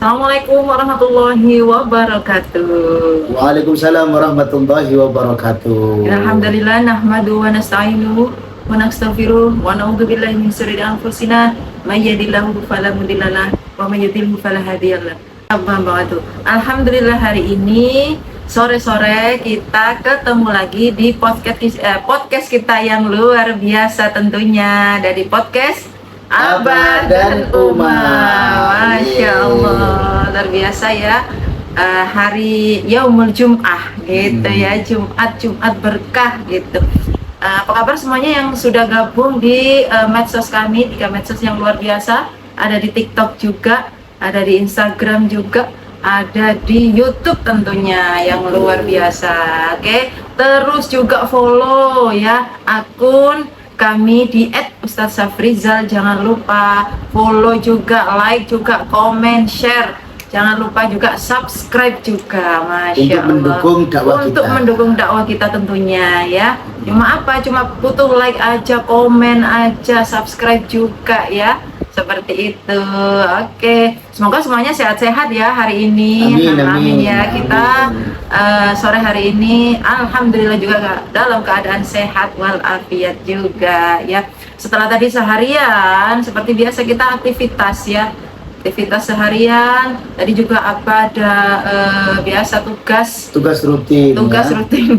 Assalamualaikum warahmatullahi wabarakatuh. Waalaikumsalam warahmatullahi wabarakatuh. Alhamdulillah nahmadu wa nasta'inuhu wa nastaghfiruh wa na'udzubillahi min syururi anfusina may yahdihillahu fala mudhillalah wa may yudhlil fala hadiyalah. Amma ba'du. Alhamdulillah hari ini sore-sore kita ketemu lagi di podcast kita yang luar biasa tentunya, dari podcast Abah dan Uma. Masya Allah, luar biasa ya. Hari Yaumul Jum'ah gitu ya, Jumat berkah gitu. Apa kabar semuanya yang sudah gabung di medsos kami, 3 medsos yang luar biasa. Ada di TikTok juga, ada di Instagram juga, ada di YouTube tentunya yang luar biasa. Oke, terus juga follow ya akun kami di @ustadzsafrizal. Jangan lupa follow juga, like juga, komen, share. Jangan lupa juga subscribe juga, Masya Allah, untuk mendukung dakwah kita tentunya ya. Cuma butuh like aja, komen aja, subscribe juga ya, seperti itu. Oke, semoga semuanya sehat-sehat ya hari ini. Amin ya. Kita sore hari ini alhamdulillah juga dalam keadaan sehat walafiat juga ya. Setelah tadi seharian seperti biasa kita aktivitas seharian. Tadi juga ada biasa tugas rutin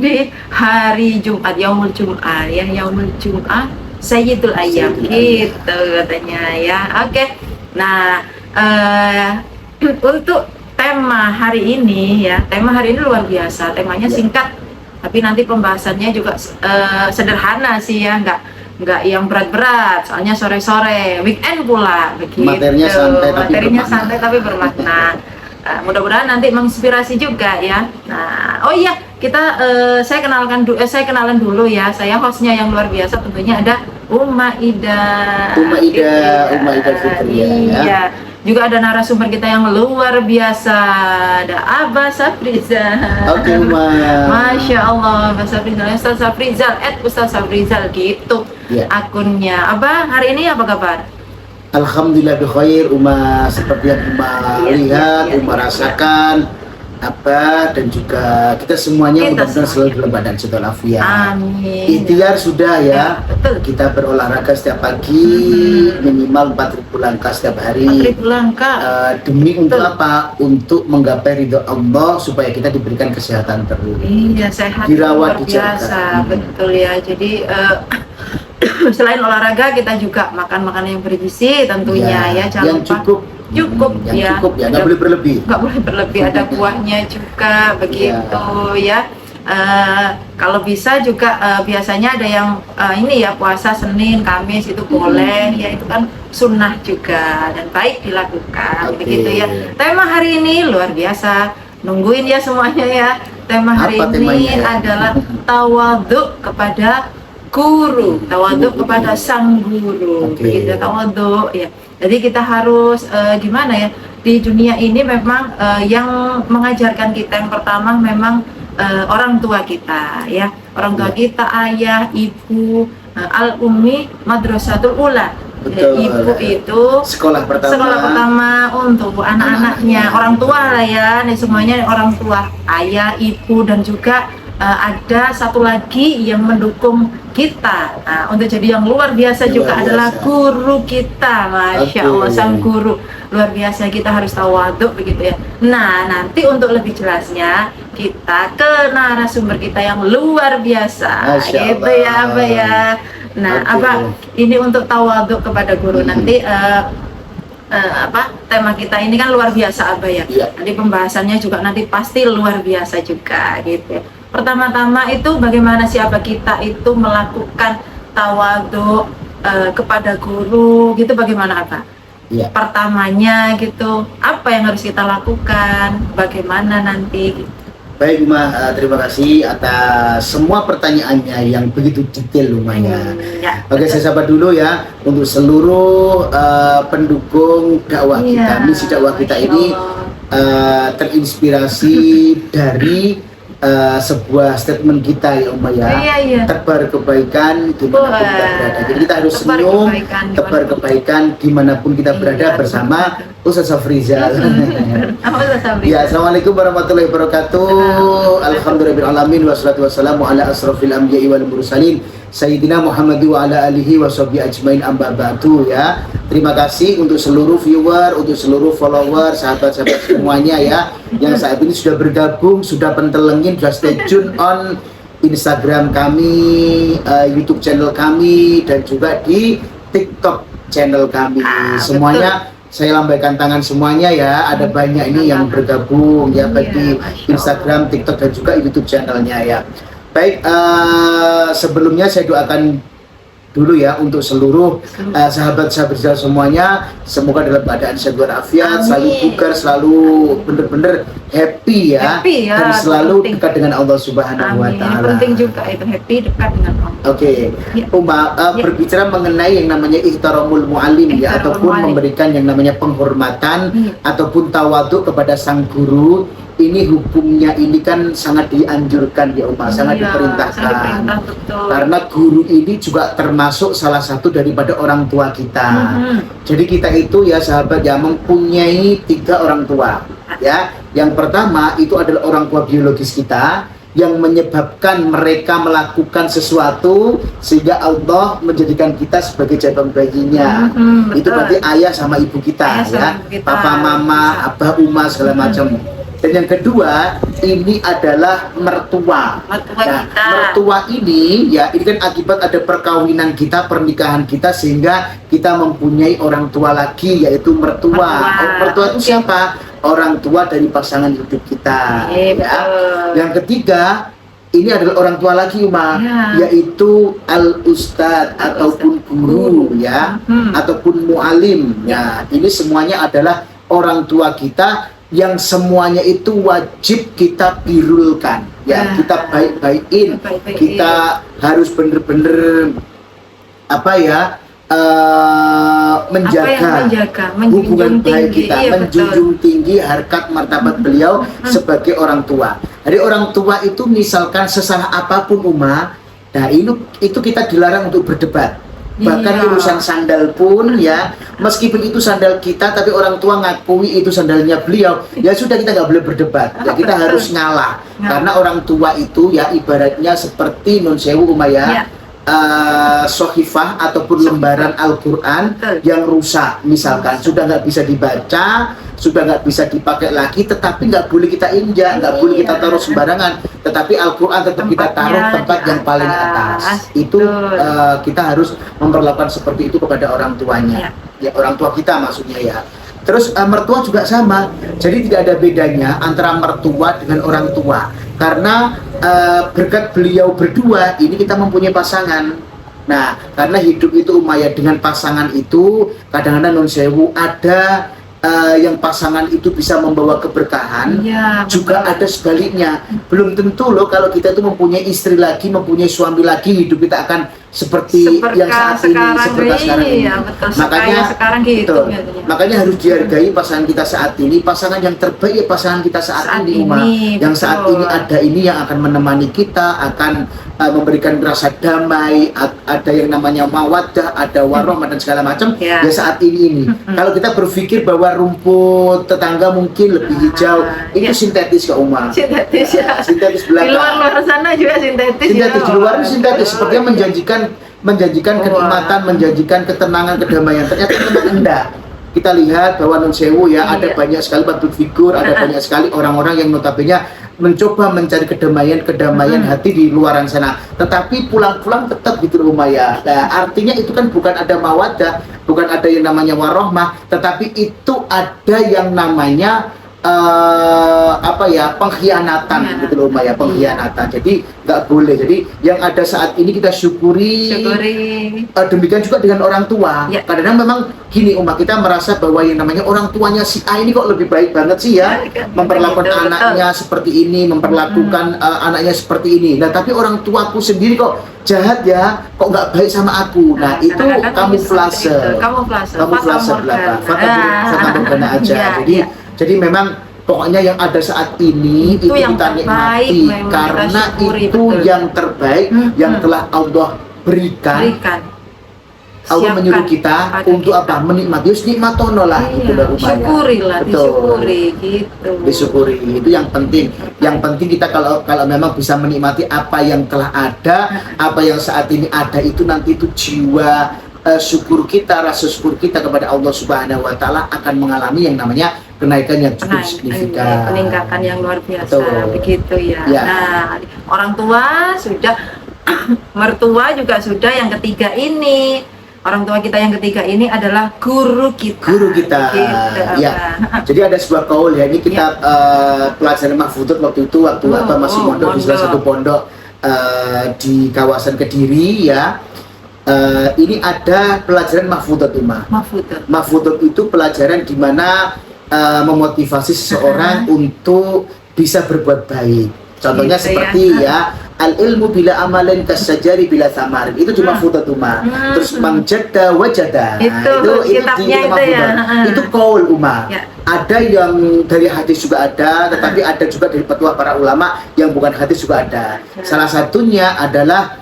di hari Jumat, Yaumul Jum'ah ya, Yaumul Jum'ah Sayyidul Ayyam gitu katanya ya. Oke. Nah, untuk tema hari ini luar biasa. Temanya singkat, tapi nanti pembahasannya juga sederhana sih ya, nggak yang berat-berat. Soalnya sore-sore, weekend pula begitu. Materinya santai tapi bermakna. Mudah-mudahan nanti menginspirasi juga ya. Nah, oh iya, saya kenalan dulu ya. Saya hostnya yang luar biasa tentunya ada Uma Ida Fitria. Iya. Juga ada narasumber kita yang luar biasa, ada Abah Safrizal. Oke, Uma. Masya Allah, Abah Safrizal, Ustaz Safrizal, Ustaz Safrizal gitu ya akunnya. Abah, hari ini apa kabar? Alhamdulillah bikhair, Uma. Seperti yang Uma lihat, Uma rasakan, dan juga kita semuanya mudah-mudahan selalu dalam badan sehat walafiat. Amin. Ikhtiar sudah ya. Betul. Kita berolahraga setiap pagi minimal 4.000 langkah setiap hari. 4.000 langkah. Demi untuk apa? Untuk menggapai ridho Allah, supaya kita diberikan kesehatan terus. Iya, sehat dirawat, luar biasa. Betul ya. Jadi selain olahraga kita juga makan makanan yang bergizi tentunya ya. Jangan yang cukup ya, nggak boleh berlebih, ada buahnya juga begitu ya. Kalau bisa juga biasanya ada yang ini ya, puasa Senin Kamis itu boleh ya, itu kan sunnah juga dan baik dilakukan. Begitu ya. Tema hari ini luar biasa, nungguin ya semuanya ya. Tema hari ini adalah tawadhu kepada guru, tawadhu kepada sang guru. Begitu, tawadhu ya. Jadi kita harus gimana ya, di dunia ini memang yang mengajarkan kita yang pertama memang orang tua kita ya, orang tua kita, ayah, ibu, al-ummi madrasatul ula. Ibu itu sekolah pertama untuk anak-anaknya, orang tua lah ya, nih semuanya orang tua, ayah, ibu, dan juga ada satu lagi yang mendukung kita. Nah, untuk jadi yang luar biasa juga adalah guru kita. Masya Allah, sang guru luar biasa. Kita harus tawadhu begitu ya. Nah, nanti untuk lebih jelasnya kita ke narasumber kita yang luar biasa. Gitu ya, Abah ya. Nah, Abah, ini untuk tawadhu kepada guru nanti tema kita ini kan luar biasa, Abah ya. Nanti pembahasannya juga nanti pasti luar biasa juga gitu ya. Pertama-tama itu bagaimana siapa kita itu melakukan tawadhu kepada guru gitu, bagaimana apa? Ya. Pertamanya gitu, apa yang harus kita lakukan? Bagaimana nanti? Gitu. Baik, Uma, terima kasih atas semua pertanyaannya yang begitu detail lumayan. Oke, saya sapa dulu ya untuk seluruh pendukung dakwah kita. Misi dakwah kita ini terinspirasi dari sebuah statement kita ya Umma ya. Iya. Tebar kebaikan dimanapun kita berada. Jadi kita harus Tebar senyum, kebaikan tebar kebaikan dimanapun kita berada Iya. bersama Ustaz Safrizal. Apa Ustaz Sabri? Ya, assalamualaikum warahmatullahi wabarakatuh. Alhamdulillahirabbil wassalatu wassalamu ala asrofil anbiya'i wal mursalin Sayyidina Muhammad wa ala alihi wa sahbihi ajmain amma ba'du ya. Terima kasih untuk seluruh viewer, untuk seluruh follower, sahabat-sahabat semuanya ya yang saat ini sudah bergabung, sudah pentelengin, sudah stay tune on Instagram kami, YouTube channel kami, dan juga di TikTok channel kami. Semuanya saya lambaikan tangan semuanya ya. Ada banyak ini yang bergabung ya, baik di Instagram, TikTok, dan juga YouTube channelnya ya. Baik, sebelumnya saya doakan dulu ya untuk seluruh sahabat-sahabat semuanya, semoga dalam keadaan sehat walafiat, selalu bugar, selalu benar-benar happy ya, dan selalu dekat dengan Allah Subhanahu wa taala. Penting juga itu, happy dekat dengan Allah. Oke, berbicara mengenai yang namanya ihtaramul muallim ya, ataupun memberikan yang namanya penghormatan ataupun tawadhu kepada sang guru. Ini hukumnya ini kan sangat dianjurkan ya Umar, sangat diperintahkan. Karena guru ini juga termasuk salah satu daripada orang tua kita. Jadi kita itu ya sahabat ya mempunyai 3 orang tua ya. Yang pertama itu adalah orang tua biologis kita yang menyebabkan mereka melakukan sesuatu sehingga Allah menjadikan kita sebagai jabang bayinya. Itu berarti ayah sama ibu kita ya, papa, mama, abah, uma segala macam. Dan yang kedua, ini adalah mertua. Mertua ini ya, ini kan akibat ada perkawinan kita, pernikahan kita, sehingga kita mempunyai orang tua lagi, yaitu mertua. Mertua itu siapa? Orang tua dari pasangan hidup kita. Ya. Yang ketiga, ini adalah orang tua lagi yaitu al-ustad ataupun guru ya, ataupun mu'alim ya. Ini semuanya adalah orang tua kita yang semuanya itu wajib kita birulkan ya, kita baik-baikin, kita harus bener-bener menjaga hubungan baik kita, menjunjung tinggi harkat martabat beliau sebagai orang tua. Jadi orang tua itu misalkan sesalah apapun nah itu kita dilarang untuk berdebat. Bahkan urusan sandal pun ya, meskipun itu sandal kita tapi orang tua ngakui itu sandalnya beliau, ya sudah, kita nggak boleh berdebat ya, kita harus ngalah. Karena orang tua itu ya ibaratnya seperti nun sewu sohifah ataupun lembaran Al-Quran yang rusak misalkan, sudah nggak bisa dibaca, sudah nggak bisa dipakai lagi, tetapi nggak boleh kita injak, nggak boleh kita taruh sembarangan, tetapi Al-Quran tetap kita taruh tempat yang paling atas. Itu kita harus memperlakukan seperti itu kepada orang tuanya ya, orang tua kita maksudnya ya. Terus mertua juga sama, jadi tidak ada bedanya antara mertua dengan orang tua, karena berkat beliau berdua ini kita mempunyai pasangan. Nah, karena hidup itu Umayyah dengan pasangan itu kadang-kadang non sewu ada yang pasangan itu bisa membawa keberkahan, juga ada sebaliknya. Belum tentu loh kalau kita itu mempunyai istri lagi, mempunyai suami lagi, hidup kita akan seperti yang saat ini, seperti sekarang ini. Makanya sekarang gitu, makanya harus dihargai pasangan kita saat ini, pasangan yang terbaik ya pasangan kita saat ini, yang saat ini ada ini yang akan menemani kita, akan memberikan rasa damai, ada yang namanya mawaddah, ada warohmah dan segala macam ya saat ini. Kalau kita berpikir bahwa rumput tetangga mungkin lebih hijau, itu sintetis Kak Uma. Sintetis ya. Sintetis belaka. Di luar sana juga sintetis. Sintetis di luar sintetis, sepertinya menjanjikan kenikmatan, menjanjikan ketenangan, kedamaian. Ternyata memang enggak. Kita lihat bahwa non sewu ya, ada banyak sekali public figure, ada banyak sekali orang-orang yang notabene mencoba mencari kedamaian hati di luaran sana, tetapi pulang-pulang tetap gitu Umayyah. Nah, artinya itu kan bukan ada mawaddah, bukan ada yang namanya warohmah, tetapi itu ada yang namanya pengkhianatan gitu loh Umayyah, pengkhianatan. Jadi nggak boleh. Jadi yang ada saat ini kita syukuri. Demikian juga dengan orang tua. Kadang-kadang memang gini kita merasa bahwa yang namanya orang tuanya si A ini kok lebih baik banget sih ya, memperlakukan anaknya seperti ini, memperlakukan anaknya seperti ini. Nah tapi orang tuaku sendiri kok jahat ya, kok nggak baik sama aku. Nah itu kamuflase belaka, fata morgana aja. Jadi memang Pokoknya yang ada saat ini itu yang kita terbaik, nikmati memang karena kita syukuri, itu betul. yang terbaik yang telah Allah berikan. Allah Siapkan menyuruh kita pada untuk kita. apa? Menikmati. Terus nikmatono lah gitu loh upaya. Syukurilah, Betul. disyukuri gitu. Disyukuri itu yang penting. Yang penting kita kalau memang bisa menikmati apa yang telah ada, apa yang saat ini ada itu nanti itu jiwa syukur kita, rasa syukur kita kepada Allah Subhanahu wa taala akan mengalami yang namanya kenaikan yang cukup signifikan. Peningkatan yang luar biasa. Betul. Begitu ya. Ya. Nah, orang tua sudah, mertua juga sudah, yang ketiga ini. Orang tua kita yang ketiga ini adalah guru kita. Guru kita. Gitu, Ya. Jadi ada sebuah kaul ya. Ini kita pelajaran mahfudut waktu itu waktu masih mondok di salah satu pondok di kawasan Kediri ya. Ini ada pelajaran mahfudut Uma. Mahfudut itu pelajaran di mana memotivasi seseorang untuk bisa berbuat baik. Contohnya Gitu seperti ya, al ilmu bila amalin kasajari bila samarin. Itu cuma mahfudut Uma. Terus manjada wajada. Itu kitabnya itu ya. Itu qaul Uma. Ya. Ada yang dari hadis juga ada, tetapi ada juga dari petua para ulama yang bukan hadis juga ada. Salah satunya adalah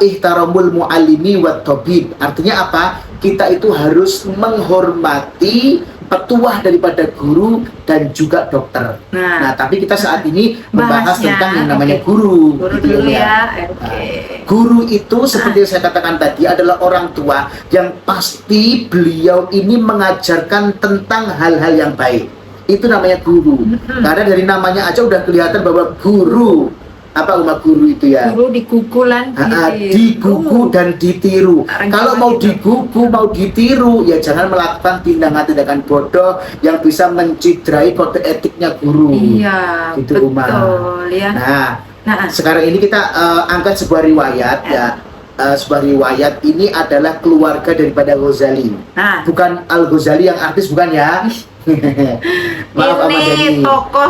ihtaramul muallimi wat tabib. Artinya apa? Kita itu harus menghormati petuah daripada guru dan juga dokter. Nah, tapi kita saat ini membahas tentang yang namanya guru. Guru gitu dulu ya. Guru itu seperti yang saya katakan tadi adalah orang tua yang pasti beliau ini mengajarkan tentang hal-hal yang baik. Itu namanya guru. Karena dari namanya aja udah kelihatan bahwa guru. Apa umat guru itu ya? Guru digugulan, digugu dan ditiru. Kalau mau digugu, mau ditiru, ya jangan melakukan tindakan-tindakan bodoh yang bisa mencidrai kode etiknya guru. Iya, gitu, betul ya. Nah, sekarang ini kita angkat sebuah riwayat ya. Sebuah riwayat ini adalah keluarga daripada Ghazali. Bukan Al-Ghazali yang artis, bukan ya. Maaf, ini tokoh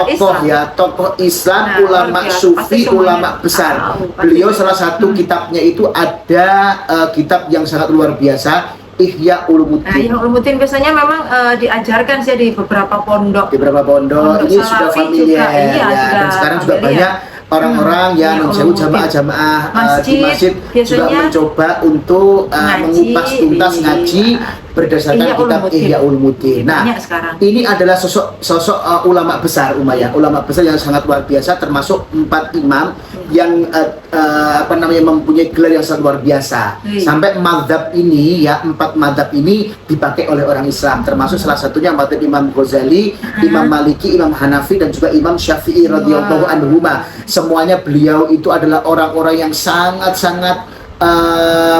Islam. Ya, tokoh Islam, ulama sufi, ulama besar. Beliau salah satu kitabnya itu ada kitab yang sangat luar biasa, Ihya Ulumuddin. Ihya Ulumuddin biasanya memang diajarkan sih di beberapa pondok. Di beberapa pondok ini sudah familiar ya, dan sekarang juga banyak orang-orang yang menjauh jamaah-jamaah di masjid juga mencoba untuk mengupas tuntas ngaji berdasarkan kitab Ihya Ulumuddin. Nah, ini adalah sosok ulama besar ulama besar yang sangat luar biasa, termasuk 4 imam yang mempunyai gelar yang sangat luar biasa. Sampai mazhab ini ya, 4 mazhab ini dipakai oleh orang Islam, termasuk salah satunya mazhab Imam Ghazali, Imam Maliki, Imam Hanafi dan juga Imam Syafi'i radhiyallahu anhuma. Semuanya beliau itu adalah orang-orang yang sangat-sangat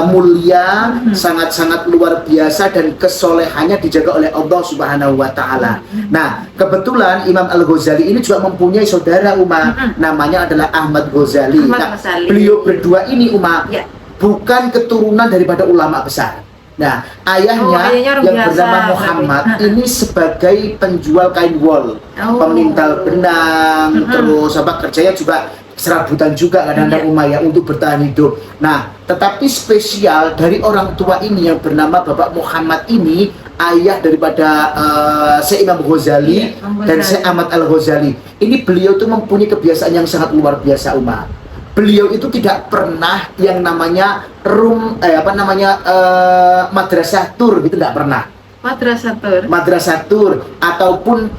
mulia, sangat-sangat luar biasa, dan kesolehannya dijaga oleh Allah Subhanahu wa taala. Nah, kebetulan Imam Al-Ghazali ini juga mempunyai saudara namanya adalah Ahmad Ghazali. Beliau berdua ini bukan keturunan daripada ulama besar. Nah, ayahnya yang bernama Muhammad ini sebagai penjual kain wol, pemintal benang, terus kerjanya juga serabutan juga kadang-kadang Umayyah untuk bertahan hidup. Nah, tetapi spesial dari orang tua ini yang bernama Bapak Muhammad ini, ayah daripada Syekh Imam Ghazali dan Syekh Ahmad Al-Ghazali. Ini beliau tuh mempunyai kebiasaan yang sangat luar biasa Beliau itu tidak pernah yang namanya madrasah tur gitu, tidak pernah. Madrasah tur ataupun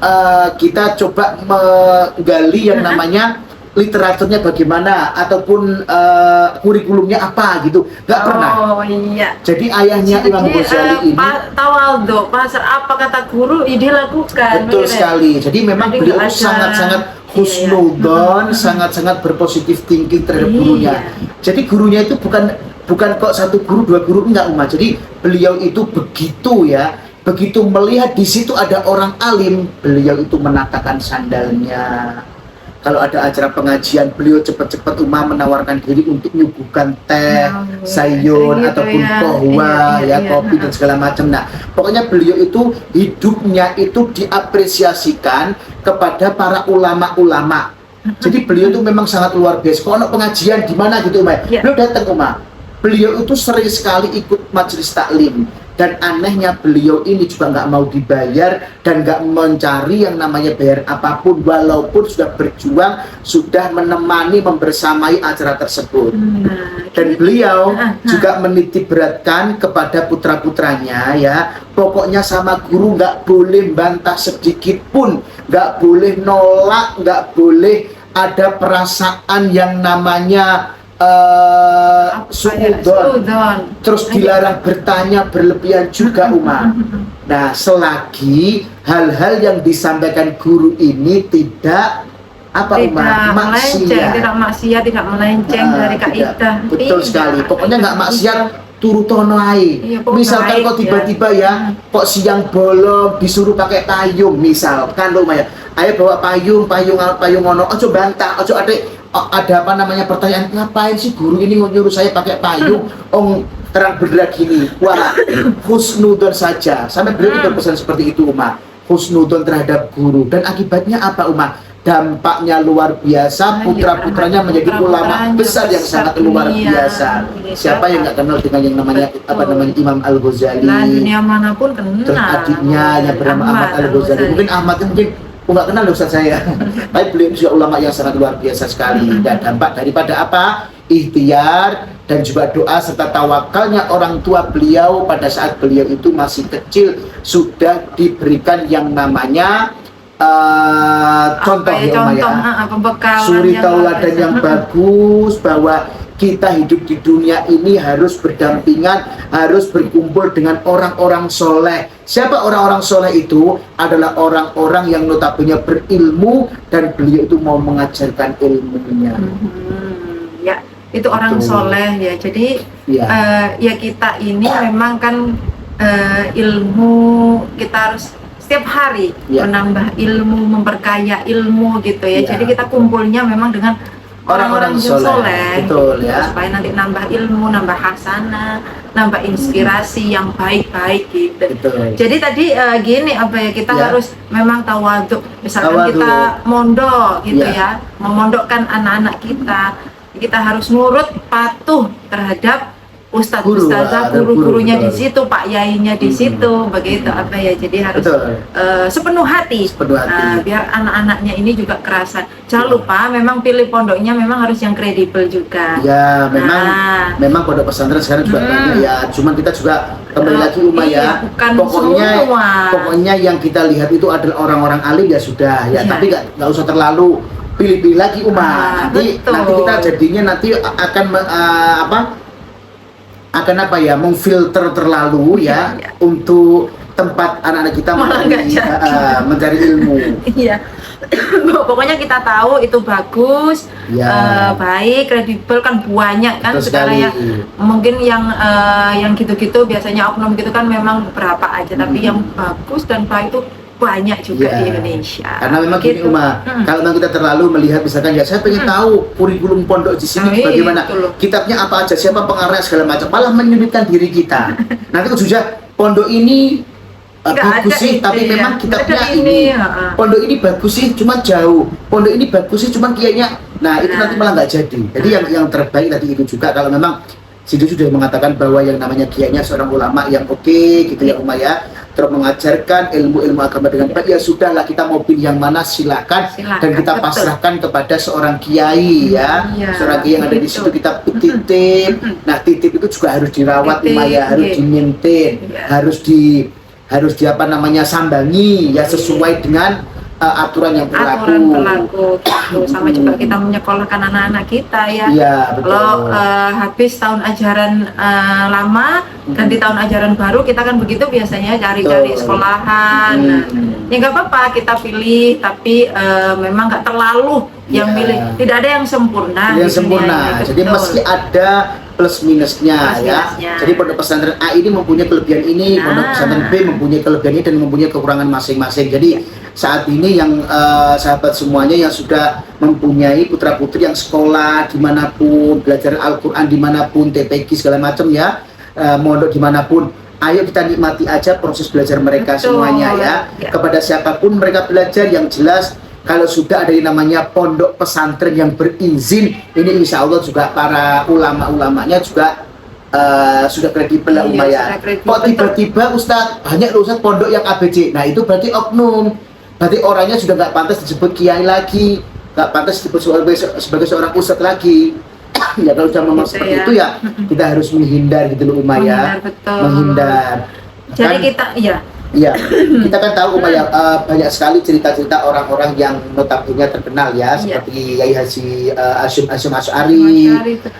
kita coba menggali yang namanya literaturnya bagaimana ataupun kurikulumnya apa gitu, nggak pernah. Jadi ayahnya Imam Ghazali ini tawaldo, pasar apa kata guru dilakukan. Betul sekali. Jadi memang beliau sangat-sangat husnudon, sangat-sangat berpositif thinking terhadap gurunya. Jadi gurunya itu bukan kok satu guru, 2 guru, enggak Jadi beliau itu begitu melihat di situ ada orang alim, beliau itu menatakan sandalnya. Kalau ada acara pengajian, beliau cepat-cepat menawarkan diri untuk nyuguhkan teh, sayur, ataupun kohwa, kopi dan segala macam. Nah, pokoknya beliau itu hidupnya itu diapresiasikan kepada para ulama-ulama. Jadi beliau itu memang sangat luar biasa. Kalau pengajian di mana gitu, beliau datang Beliau itu sering sekali ikut majelis taklim. dan anehnya beliau ini juga nggak mau dibayar dan nggak mencari yang namanya bayar apapun, walaupun sudah berjuang, sudah menemani, membersamai acara tersebut. Dan beliau juga menitip beratkan kepada putra-putranya ya, pokoknya sama guru nggak boleh bantah sedikit pun, nggak boleh nolak, nggak boleh ada perasaan yang namanya suudon, terus dilarang bertanya berlebihan juga Uma. Nah, selagi hal-hal yang disampaikan guru ini tidak tidak melenceng, tidak melenceng dari kaidah. Betul sekali. Pokoknya nggak maksiat, turu tono ae. Misalkan kok tiba-tiba ya, kok siang bolong disuruh pakai payung, misalkan lo Maya, ayo bawa payung ono, ojo bantah, ojo ada apa namanya pertanyaan, ngapain sih guru ini nyuruh saya pakai payung, terang benderang gini. Wah, husnudon saja. Sampai beliau itu berpesan seperti itu Uma, husnudon terhadap guru. Dan akibatnya apa Uma? Dampaknya luar biasa, putra-putranya menjadi ulama besar yang sangat luar biasa. Siapa yang nggak kenal dengan yang namanya Imam Al-Ghazali? Dunia manapun kenal. Terus adiknya yang bernama Ahmad Al-Ghazali. Mungkin Ahmad mungkin nggak kenal Ustaz saya. Tapi beliau juga ulama yang sangat luar biasa sekali. Dan dampak daripada apa? Ikhtiar dan juga doa serta tawakalnya orang tua beliau pada saat beliau itu masih kecil sudah diberikan yang namanya contoh suri tauladan yang bagus, bahwa kita hidup di dunia ini harus berdampingan, harus berkumpul dengan orang-orang soleh. Siapa orang-orang soleh itu? Adalah orang-orang yang notabene berilmu dan beliau itu mau mengajarkan ilmunya. Ya, itu orang soleh ya. Jadi ya kita ini memang kan ilmu kita harus setiap hari menambah ilmu, memperkaya ilmu gitu ya. Jadi kita kumpulnya memang dengan orang-orang yang soleh, betul ya, supaya nanti nambah ilmu, nambah hasanah, nambah inspirasi yang baik-baik gitu. Betul. Jadi tadi gini kita harus memang tawadhu. Misalkan kita mondok gitu ya, memondokkan anak-anak kita harus nurut, patuh terhadap ustadzah, guru-gurunya di situ, Pak Yainya di situ, begitu jadi harus sepenuh hati. Biar anak-anaknya ini juga kerasan. Jangan lupa memang pilih pondoknya memang harus yang kredibel juga. Ya, memang pondok pesantren sekarang juga banyak ya. Cuman kita juga kembali lagi Uma ya. Pokoknya yang kita lihat itu adalah orang-orang alim ya sudah ya, tapi nggak usah terlalu pilih-pilih lagi Uma. Nanti kita jadinya nanti akan memfilter terlalu ya untuk tempat anak-anak kita mencari ilmu. Iya. Pokoknya kita tahu itu bagus, baik, kredibel kan banyak kan. Sekarang ya mungkin yang gitu-gitu biasanya oknum gitu kan memang beberapa aja, tapi yang bagus dan baik itu banyak juga di Indonesia. Karena memang gini Uma, kalau memang kita terlalu melihat misalkan ya saya pengen tahu kurikulum pondok di sini bagaimana, kitabnya apa aja, siapa pengarang segala macam, malah menyulitkan diri kita. Nanti ujungnya pondok ini bagus sih, tapi memang kitabnya ini. Pondok ini bagus sih, cuma jauh. Pondok ini bagus sih, cuma kiainya. Nah itu nanti malah nggak jadi. Jadi yang terbaik tadi itu juga kalau memang Sidu sudah mengatakan bahwa yang namanya kiainya seorang ulama yang oke gitu ya Uma ya, terus mengajarkan ilmu-ilmu agama dengan baik, ya sudahlah kita mau pilih yang mana silakan dan kita pasrahkan kepada seorang kiai ya. Seorang kiai yang ada di situ kita titip. Nah titip itu juga harus dirawat Uma ya, harus di-maintain, harus di sambangi ya sesuai dengan aturan yang berlaku gitu. Sama juga kita menyekolahkan anak-anak kita ya. Kalau habis tahun ajaran lama ganti tahun ajaran baru, kita kan begitu biasanya cari-cari sekolahan. Ya nggak apa-apa kita pilih, tapi memang nggak terlalu yang milih. Tidak ada yang sempurna. Jadi mesti ada plus minusnya ya. Jadi pondok pesantren A ini mempunyai kelebihan ini, pondok pesantren B mempunyai kelebihan ini dan mempunyai kekurangan masing-masing. Jadi saat ini yang sahabat semuanya yang sudah mempunyai putra-putri yang sekolah dimanapun, belajar Al-Quran dimanapun, TPQ segala macam ya, mondok dimanapun, ayo kita nikmati aja proses belajar mereka semuanya ya. Kepada siapapun mereka belajar, yang jelas kalau sudah ada yang namanya pondok pesantren yang berizin, ini insya Allah juga para ulama-ulamanya juga sudah kredibel lah Iya, Uma ya. sudah kredibel. Kok tiba-tiba Ustadz banyak loh Ustadz pondok yang ABC. Nah itu berarti oknum, berarti orangnya sudah nggak pantas disebut kiai lagi, nggak pantas disebut sebagai seorang ustadz lagi. Ya kalau sudah memang Gitu seperti ya. itu ya kita harus menghindar gitu loh Uma ya. Menghindar, betul. Menghindar. Jadi Kan- kita ya Iya, kita kan tahu Uma ya, banyak sekali cerita-cerita orang-orang yang notabene terkenal ya, seperti Yai Haji Asyum Asy'ari,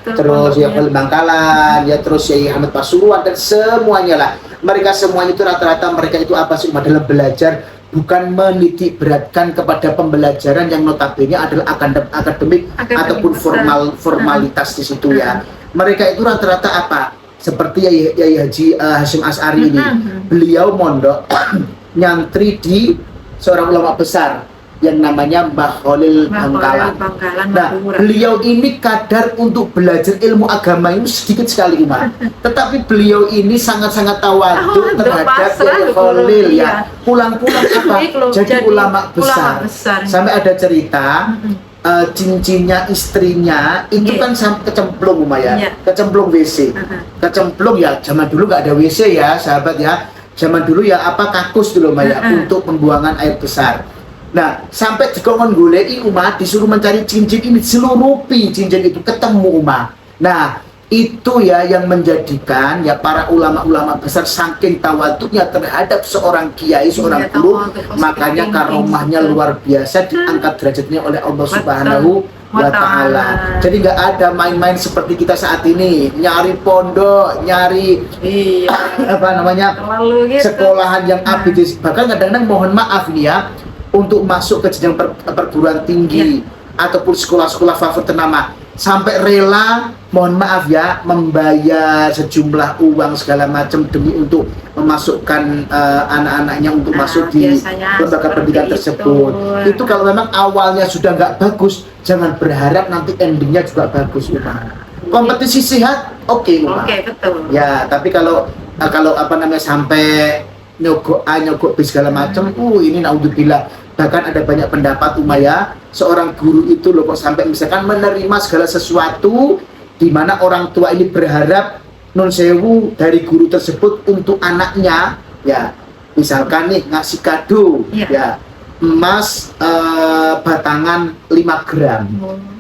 terus ya Khalil Bangkalan, ya terus Yai Ahmad Pasuruan dan semuanya lah. Mereka semuanya itu rata-rata mereka itu apa sih Uma, dalam belajar bukan menitik beratkan kepada pembelajaran yang notabene adalah akademik ataupun formalitas di situ ya. Mereka itu rata-rata apa? Seperti Yai Haji Hasyim Asy'ari ini, beliau mondok nyantri di seorang ulama besar yang namanya Mbah Khalil Bangkalan. Nah, beliau ini kadar untuk belajar ilmu agama itu sedikit sekali Uma. Tetapi beliau ini sangat-sangat tawadhu terhadap Yai Khalil ya. Pulang-pulang apa? Jadi ulama besar. Sampai ada cerita cincinnya istrinya itu kan sampai kecemplung Uma ya, kecemplung WC, kecemplung ya. Zaman dulu nggak ada WC ya sahabat ya, zaman dulu ya apa kakus dulu Uma ya, untuk pembuangan air besar. Nah sampai dikongkon goleki Uma, disuruh mencari cincin ini, seluruh cincin itu ketemu Uma. Nah itu ya yang menjadikan ya para ulama-ulama besar saking tawaduknya terhadap seorang kiai, seorang guru, makanya karomahnya luar biasa, diangkat derajatnya oleh Allah Subhanahu wa Ta'ala. Jadi nggak ada main-main seperti kita saat ini, nyari pondok, nyari apa namanya sekolahan yang abis. Bahkan kadang-kadang mohon maaf nih ya, untuk masuk ke jenjang perguruan tinggi ataupun sekolah-sekolah favorit ternama, sampai rela mohon maaf ya membayar sejumlah uang segala macam demi untuk memasukkan anak-anaknya untuk masuk di lembaga pendidikan tersebut. Itu kalau memang awalnya sudah nggak bagus, jangan berharap nanti endingnya juga bagus Uma. Kompetisi sehat, oke Uma. Betul. Ya, tapi kalau apa namanya sampai nyogok B segala macam, ini naudzubillah. Bahkan ada banyak pendapat Uma ya, seorang guru itu loh kok sampai misalkan menerima segala sesuatu di mana orang tua ini berharap nun sewu dari guru tersebut untuk anaknya ya, misalkan nih ngasih kado ya emas batangan 5 gram.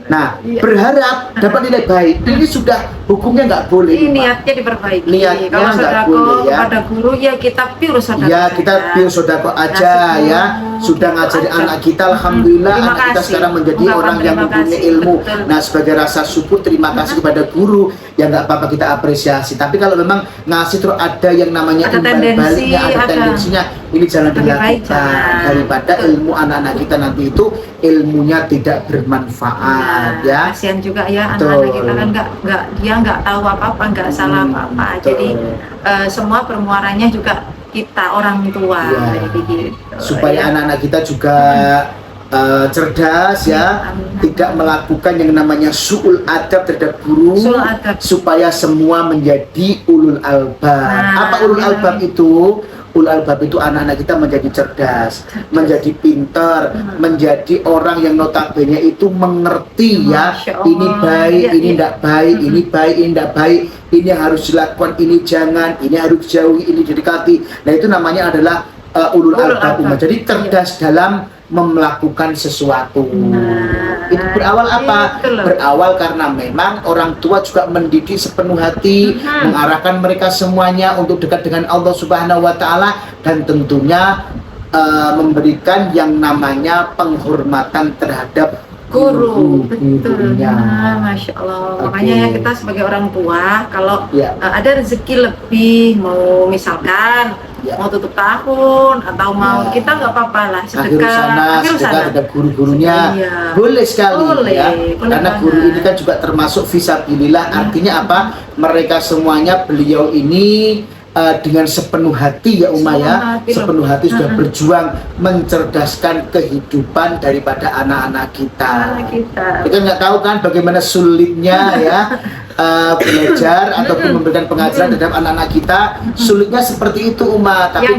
Nah, berharap dapat nilai baik. Ini sudah hukumnya nggak boleh. Ini niatnya diperbaiki. Niatnya kalau nggak boleh ya. Pada guru ya kita pure sodako. Ya kita pure sodako aja ya. Sudah ngajari anak kita, alhamdulillah anak kita sekarang menjadi orang yang mempunyai ilmu. Betul. Nah sebagai rasa syukur terima kasih kepada guru, ya nggak apa-apa kita apresiasi. Tapi kalau memang ngasih terus ada yang namanya imbal baliknya, ada tendensinya, ini jangan dilakukan daripada ilmu anak-anak kita nanti itu ilmunya tidak bermanfaat ya. Kasihan juga ya anak-anak kita kan dia nggak tahu apa-apa, nggak salah apa-apa. Jadi semua permuaranya juga kita orang tua gitu. Supaya anak-anak kita juga cerdas ya, tidak melakukan yang namanya su'ul adab terhadap guru, supaya semua menjadi ulul albab. Apa ulul albab itu? Ulul albab itu anak-anak kita menjadi cerdas, menjadi pintar, menjadi orang yang notabene itu mengerti ya, ini baik, ini tidak baik, ini baik, ini tidak baik, ini harus dilakukan, ini jangan, ini harus dijauhi, ini didekati. Nah itu namanya adalah ulul albab. Jadi cerdas dalam melakukan sesuatu. Itu berawal apa? Berawal karena memang orang tua juga mendidik sepenuh hati, mengarahkan mereka semuanya untuk dekat dengan Allah Subhanahu wa Ta'ala, dan tentunya memberikan yang namanya penghormatan terhadap gurunya. Masya Allah. Makanya ya kita sebagai orang tua, kalau ada rezeki lebih, mau misalkan mau tutup tahun atau mau kita nggak apa-apa lah, sedekah terhadap guru-gurunya boleh sekali ya, karena guru ini kan juga termasuk fisabilillah. Artinya apa? Mereka semuanya, beliau ini dengan sepenuh hati ya Uma ya, sepenuh hati sudah berjuang mencerdaskan kehidupan daripada anak-anak kita. Kita nggak tahu kan bagaimana sulitnya ya belajar ataupun memberikan pengajaran terhadap anak-anak kita. Sulitnya seperti itu Uma, tapi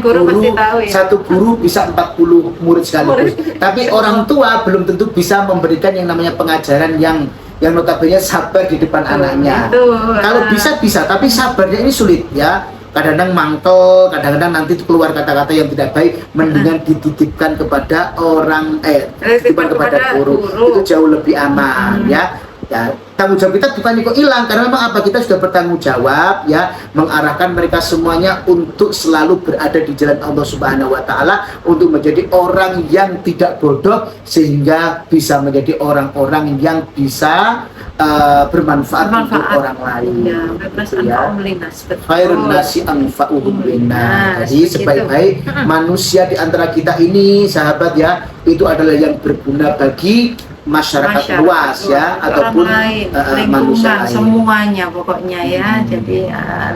satu guru bisa 40 murid sekaligus. Tapi orang tua belum tentu bisa memberikan yang namanya pengajaran yang yang notabene sabar di depan anaknya. Betul. Kalau bisa, tapi sabarnya ini sulit ya. Kadang-kadang mangkel, kadang-kadang nanti keluar kata-kata yang tidak baik, mendingan dititipkan kepada dititipkan kepada guru. Itu jauh lebih aman ya. Ya, tanggung jawab kita bukan kok hilang, karena memang apa, kita sudah bertanggung jawab ya, mengarahkan mereka semuanya untuk selalu berada di jalan Allah Subhanahu wa taala, untuk menjadi orang yang tidak bodoh sehingga bisa menjadi orang-orang yang bisa bermanfaat untuk orang lain. Ya, Khairun nasi anfa'uhum linnas. Jadi sebaik-baik manusia di antara kita ini, sahabat ya, itu adalah yang berguna bagi masyarakat luas ya, ataupun manusia lain. Semuanya pokoknya ya. Jadi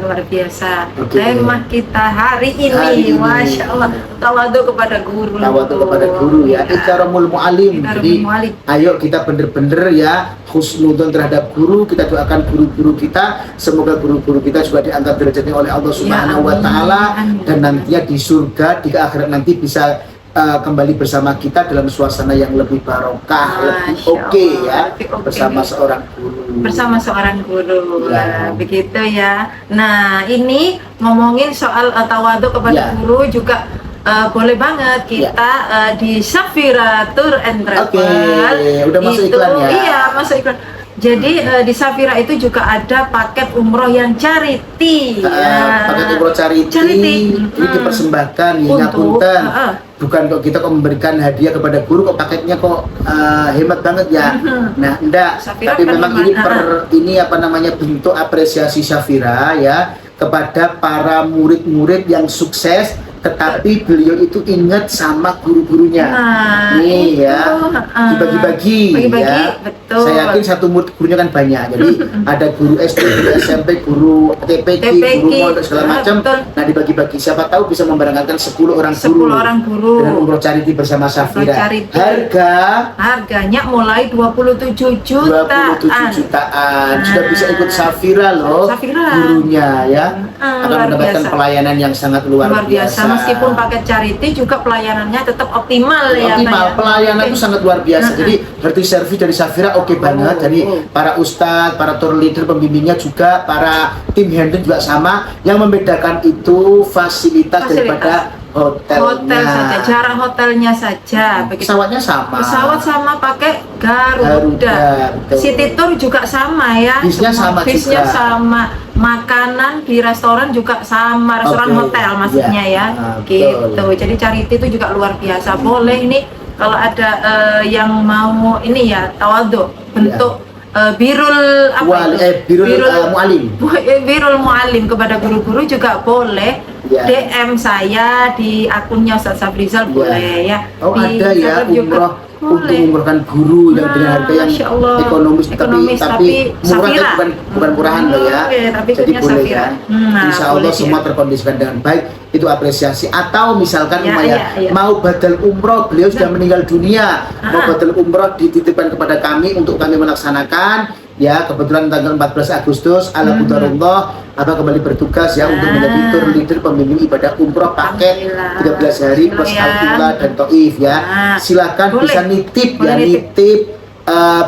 luar biasa. Tema kita hari ini, Masya Allah, tawadu kepada guru. Tawadu kepada guru ya, ikramul mu'alim. Jadi ayo kita bener-bener ya husnudon terhadap guru. Kita doakan guru-guru kita, semoga guru-guru kita juga diangkat derajatnya oleh Allah Subhanahu wa taala, dan nantinya di surga, di akhirat nanti bisa kembali bersama kita dalam suasana yang lebih barokah, lebih oke ya, bersama seorang guru. Bersama seorang guru, ya. Begitu ya. Nah, ini ngomongin soal tawadu kepada guru juga boleh banget kita di Safira Tour and Travel. Udah masuk iklan ya? Iya, masuk iklan. Jadi di Safira itu juga ada paket umroh yang charity. Paket umroh charity. Ini dipersembahkan ya, punten. Bukan kok kita memberikan hadiah kepada guru kok paketnya kok hemat banget ya. Nah, enggak. Safira tapi kan memang ini bentuk apresiasi Safira ya kepada para murid-murid yang sukses, tetapi beliau itu ingat sama guru-gurunya. Nih ya, dibagi-bagi ya. Betul. Saya yakin satu murid gurunya kan banyak. Jadi ada guru SD, guru SMP, guru TPK, guru modal segala macam. Nah, dibagi-bagi. Siapa tahu bisa memberangkatkan 10 orang guru. Dengan umroh charity bersama Safira. Harganya mulai 27 jutaan. 27 jutaan. Sudah bisa ikut Safira loh. Gurunya ya. Akan mendapatkan pelayanan yang sangat luar biasa. Meskipun paket charity juga pelayanannya tetap optimal ya. Pelayanan itu sangat luar biasa. Jadi berarti servis dari Safira oke banget. Jadi para ustadz, para tour leader, pembimbingnya juga, para tim handle juga sama. Yang membedakan itu fasilitas daripada hotel saja, jarak hotelnya saja. Pesawatnya sama. Pesawat sama, pakai Garuda. City Tour juga sama ya. Bisnya sama juga. Sama. Makanan di restoran juga sama, restoran hotel maksudnya ya. Gitu. Jadi charity itu juga luar biasa. Boleh ini kalau ada yang mau ini ya tawadu bentuk birul mu'alim. Birul mu'alim kepada guru-guru juga boleh. DM saya di akunnya Ustaz Safrizal boleh ya. Ada ya umroh untuk umrohkan guru yang dengan harga yang ekonomis tapi murah, bukan murahan loh ya. Jadi boleh ya. Insya Allah semua terkondisikan dengan baik. Itu apresiasi. Atau misalkan mau badal umroh, beliau sudah meninggal dunia, mau badal umroh dititipkan kepada kami untuk kami melaksanakan. Ya, kebetulan tanggal 14 Agustus ala qadarullah kembali bertugas ya untuk menjadi tour leader pembimbing ibadah umroh paket 13 hari plus Al-Qiblah dan Taif ya. Silakan bisa nitip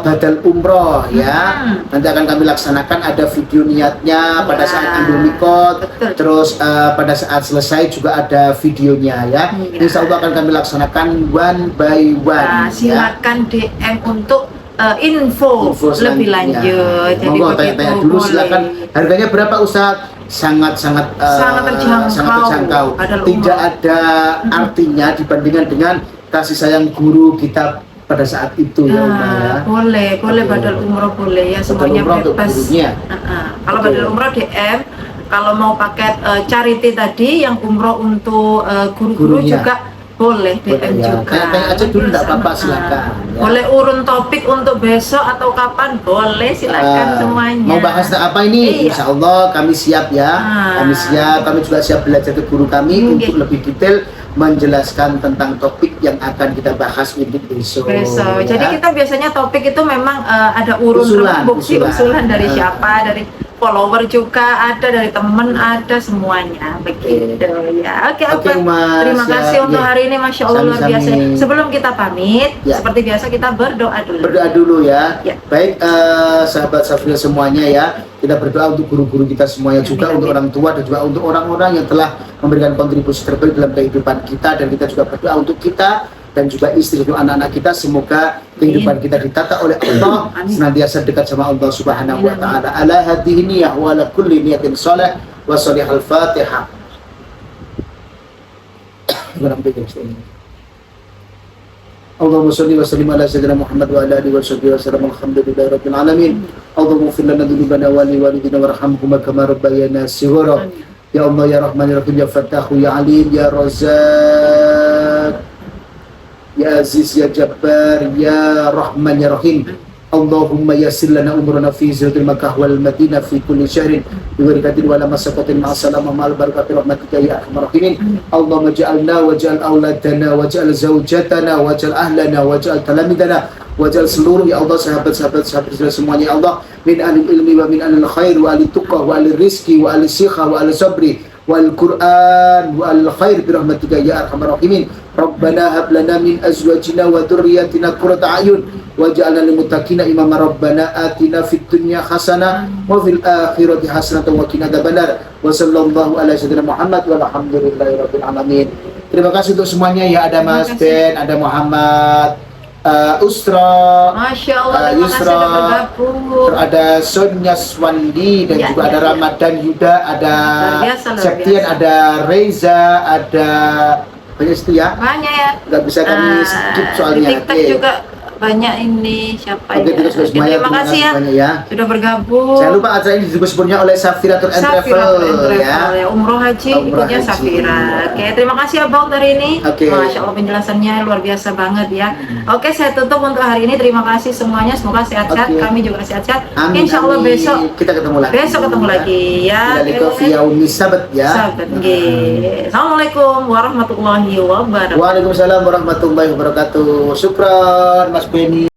badal umroh ya. Nanti akan kami laksanakan, ada video niatnya pada saat Indomikot, terus pada saat selesai juga ada videonya ya. Insya Allah akan kami laksanakan one by one. Silakan DM untuk info lebih lanjut. Jadi monggo tanya-tanya dulu silakan. Harganya berapa Ustaz? Sangat terjangkau. Tidak ada artinya dibandingkan dengan kasih sayang guru kita pada saat itu ya Umar ya. Boleh badal umroh boleh ya, semuanya bebas. Kalau badal umroh DM, kalau mau paket charity tadi yang umroh untuk guru-guru juga boleh DM juga. Tanya aja dulu, enggak apa-apa, silakan. Ya. Boleh urun topik untuk besok atau kapan, boleh, silakan semuanya. Mau bahas apa ini? Insya Allah kami siap ya. Kami juga siap belajar ke guru kami untuk lebih detail menjelaskan tentang topik yang akan kita bahas untuk besok. Jadi kita biasanya topik itu memang ada urunan dari siapa, dari follower juga ada, dari temen ada, semuanya begitu ya. Oke, Oke, Abang. Mas. Terima kasih Ya, untuk ya. hari ini, Masya Allah luar Sami-sami. biasa. Sebelum kita pamit, Ya. seperti biasa kita berdoa dulu. Berdoa dulu ya. Ya. Baik, sahabat Safira semuanya ya. Kita berdoa untuk guru-guru kita semuanya, juga Amin, untuk amin. orang tua dan juga untuk orang-orang yang telah memberikan kontribusi terbaik dalam kehidupan kita, dan kita juga berdoa untuk kita dan juga istri dan anak-anak kita, semoga kehidupan kita ditata oleh Allah, Amin. senantiasa dekat sama Allah Subhanahu wa Amin, amin. taala. Ala hadhihi niyah wa ala kulli niyatin shalih wa shalihal Fatihah. Allahumma shalli wa sallim ala sayyidina Muhammad wa ala alihi wa sahbihi wa sallam. Alhamdulillahi rabbil alamin. Allahumma ighfir lana dhunubana wa li walidina warhamhuma kama rabbayana shighara. Amin. Ya Allah ya Rahman ya Rahim ya Fattahu ya Alim ya Razzaq ya Aziz ya Jabbar ya Rahman ya Rahim. Allahumma yassir lana umurana fi zilzil Makkah wal Madinah fi kulli syahrin bi barakatin wa la masaqatin ma'a salamah ma'al barakati rahmatika ya arhamar rahimin. Allahumma ja'alna wa ja'al auladana wa ja'al zawjatana wa ja'al ahlana wa ja'al talamidana wa ja'al seluruh ya Allah sahabat-sahabat semuanya ya Allah min alil ilmi wa min alil khair wa alil tuqah wa alil rizki wa alil sikha wa alil sabri wal Qur'an wa al khair bi rahmatika ya arhamar rahimin. Rabbana hab lana min azwajina wa dhurriyyatina qurrata a'yun waj'alna lil muttaqina imama. Rabbana atina fid dunya hasanah wa fil akhirati hasanah wa qina adzabannar. Wa sallallahu ala sayyidina Muhammad walhamdulillahi rabbil alamin. Terima kasih untuk semuanya ya. Ada Mas Ben, ada Muhammad, Ustra, Masya Allah, terima kasih Yusra, sudah bergabung. ada Sonya Swandi, dan Ya, juga ya, ada ya. Ramadan Yuda, ada Luar biasa, luar Septian, biasa. ada Reza, ada banyak itu ya. Banyak ya. Nggak bisa kami skip soalnya. Di TikTok Oke. juga banyak ini, siapa Oke, ya. terus semuanya Terima kasih ya banyak ya. sudah bergabung. Jangan lupa acara ini didukung sepenuhnya oleh Safira Tour and Safira Travel ya. ya. Umroh haji Umroh ikutnya haji. Safira. Oke, terima kasih Abang hari ini. Oke. Masya Allah penjelasannya luar biasa banget ya. Oke, saya tutup untuk hari ini. Terima kasih semuanya. Semoga sehat-sehat. Oke. Kami juga sehat-sehat. Amin, Insya Allah amin. besok kita ketemu lagi. besok ketemu lagi ya. Kita via Yaumi Sabat ya. Sahabat, nggih. Assalamualaikum warahmatullahi wabarakatuh. Waalaikumsalam warahmatullahi wabarakatuh. Syukran Mas Beni.